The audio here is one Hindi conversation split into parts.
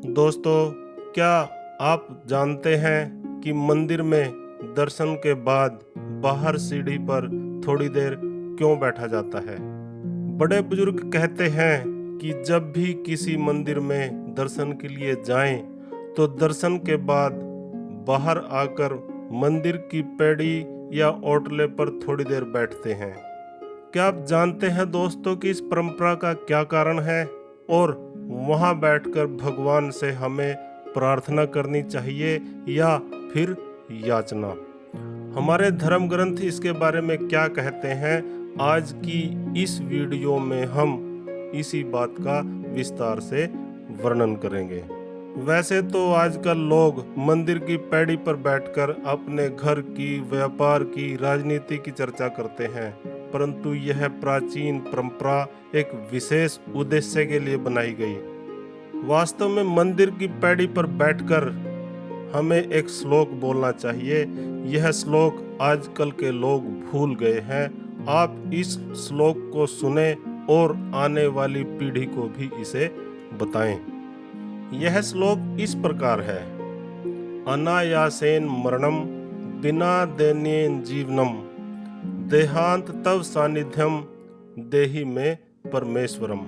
दोस्तों, क्या आप जानते हैं कि मंदिर में दर्शन के बाद बाहर सीढ़ी पर थोड़ी देर क्यों बैठा जाता है? बड़े बुजुर्ग कहते हैं कि जब भी किसी मंदिर में दर्शन के लिए जाएं, तो दर्शन के बाद बाहर आकर मंदिर की पैड़ी या ओटले पर थोड़ी देर बैठते हैं। क्या आप जानते हैं दोस्तों कि इस परंपरा का क्या कारण है और वहां बैठकर भगवान से हमें प्रार्थना करनी चाहिए या फिर याचना? हमारे धर्म ग्रंथ इसके बारे में क्या कहते हैं, आज की इस वीडियो में हम इसी बात का विस्तार से वर्णन करेंगे। वैसे तो आजकल लोग मंदिर की पैड़ी पर बैठकर अपने घर की, व्यापार की, राजनीति की चर्चा करते हैं, परंतु यह प्राचीन परंपरा एक विशेष उद्देश्य के लिए बनाई गई। वास्तव में मंदिर की पैड़ी पर बैठकर हमें एक श्लोक बोलना चाहिए। यह श्लोक आजकल के लोग भूल गए हैं। आप इस श्लोक को सुने और आने वाली पीढ़ी को भी इसे बताएं। यह श्लोक इस प्रकार है: अनायासेन मरणम बिना दैन्येन जीवनम देहांत तव सानिध्यम देहि में परमेश्वरम।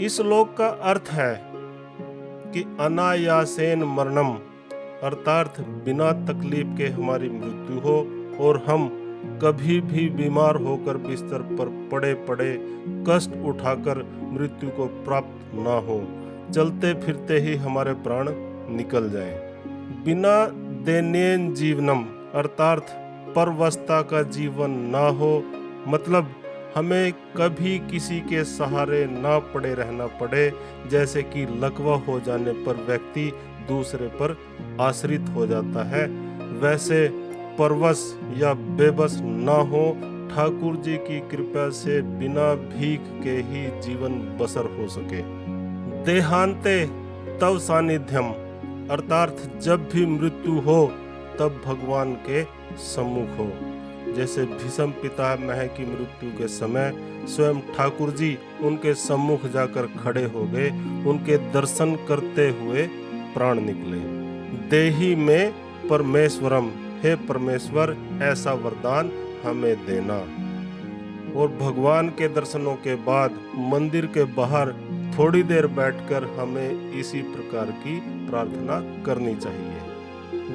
इस श्लोक का अर्थ है कि अनायासेन मरणम अर्थात बिना तकलीफ के हमारी मृत्यु हो और हम कभी भी बीमार होकर बिस्तर पर पड़े पड़े कष्ट उठाकर मृत्यु को प्राप्त ना हो, चलते फिरते ही हमारे प्राण निकल जाएं। बिना दैन्येन जीवनम अर्थात परवस्था का जीवन ना हो, मतलब हमें कभी किसी के सहारे ना पड़े रहना पड़े, जैसे कि लकवा हो जाने पर व्यक्ति दूसरे पर आश्रित हो जाता है, वैसे परवश या बेबस ना हो। ठाकुर जी की कृपा से बिना भीख के ही जीवन बसर हो सके। देहांते तव सानिध्यम अर्थात जब भी मृत्यु हो तब भगवान के सम्मुख हो। जैसे भीष्म पितामह की मृत्यु के समय स्वयं ठाकुर जी उनके सम्मुख जाकर खड़े हो गए, उनके दर्शन करते हुए प्राण निकले। देहि में परमेश्वरम, हे परमेश्वर ऐसा वरदान हमें देना। और भगवान के दर्शनों के बाद मंदिर के बाहर थोड़ी देर बैठकर हमें इसी प्रकार की प्रार्थना करनी चाहिए।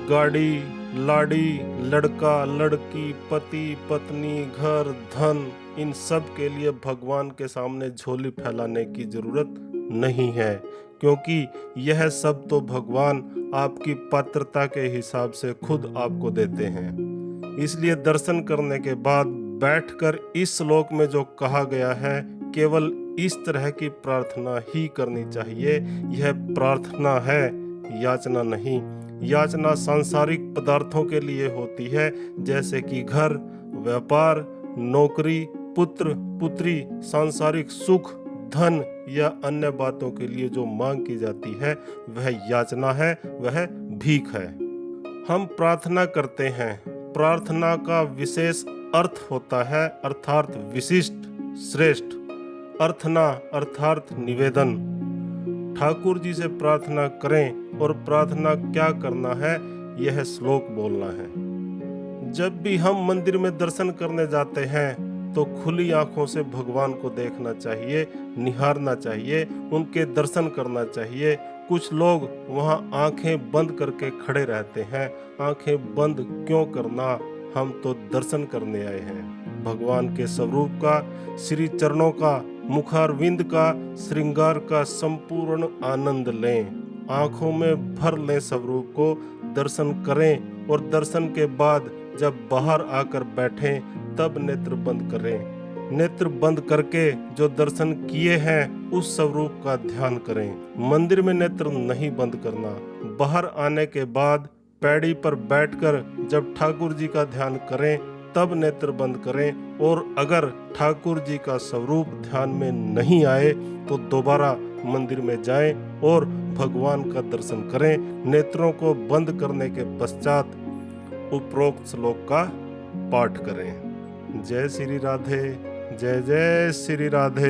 गाड़ी, लाड़ी, लड़का, लड़की, पति, पत्नी, घर, धन, इन सब के लिए भगवान के सामने झोली फैलाने की जरूरत नहीं है, क्योंकि यह सब तो भगवान आपकी पात्रता के हिसाब से खुद आपको देते हैं। इसलिए दर्शन करने के बाद बैठकर इस श्लोक में जो कहा गया है, केवल इस तरह की प्रार्थना ही करनी चाहिए। यह प्रार्थना है, याचना नहीं। याचना सांसारिक पदार्थों के लिए होती है, जैसे कि घर, व्यापार, नौकरी, पुत्र, पुत्री, सांसारिक सुख, धन या अन्य बातों के लिए जो मांग की जाती है वह याचना है, वह भीख है। हम प्रार्थना करते हैं, प्रार्थना का विशेष अर्थ होता है अर्थात विशिष्ट, श्रेष्ठ। अर्थना अर्थात निवेदन। ठाकुर जी से प्रार्थना करें और प्रार्थना क्या करना है, यह श्लोक बोलना है। जब भी हम मंदिर में दर्शन करने जाते हैं तो खुली आंखों से भगवान को देखना चाहिए, निहारना चाहिए, उनके दर्शन करना चाहिए। कुछ लोग वहां आंखें बंद करके खड़े रहते हैं। आंखें बंद क्यों करना, हम तो दर्शन करने आए हैं। भगवान के स्वरूप का, श्री चरणों का, मुखारविंद का, श्रृंगार का संपूर्ण आनंद लें। आंखों में भर लें स्वरूप को, दर्शन करें और दर्शन के बाद जब बाहर आकर बैठें तब नेत्र बंद करें। नेत्र बंद करके जो दर्शन किए हैं उस स्वरूप का ध्यान करें। मंदिर में नेत्र नहीं बंद करना। बाहर आने के बाद पैड़ी पर बैठकर जब ठाकुर जी का ध्यान करें तब नेत्र बंद करें, और अगर ठाकुर जी का स्वरूप ध्यान में नहीं आए तो दोबारा मंदिर में जाएं और भगवान का दर्शन करें। नेत्रों को बंद करने के पश्चात उपरोक्त श्लोक का पाठ करें। जय श्री राधे, जय जय श्री राधे।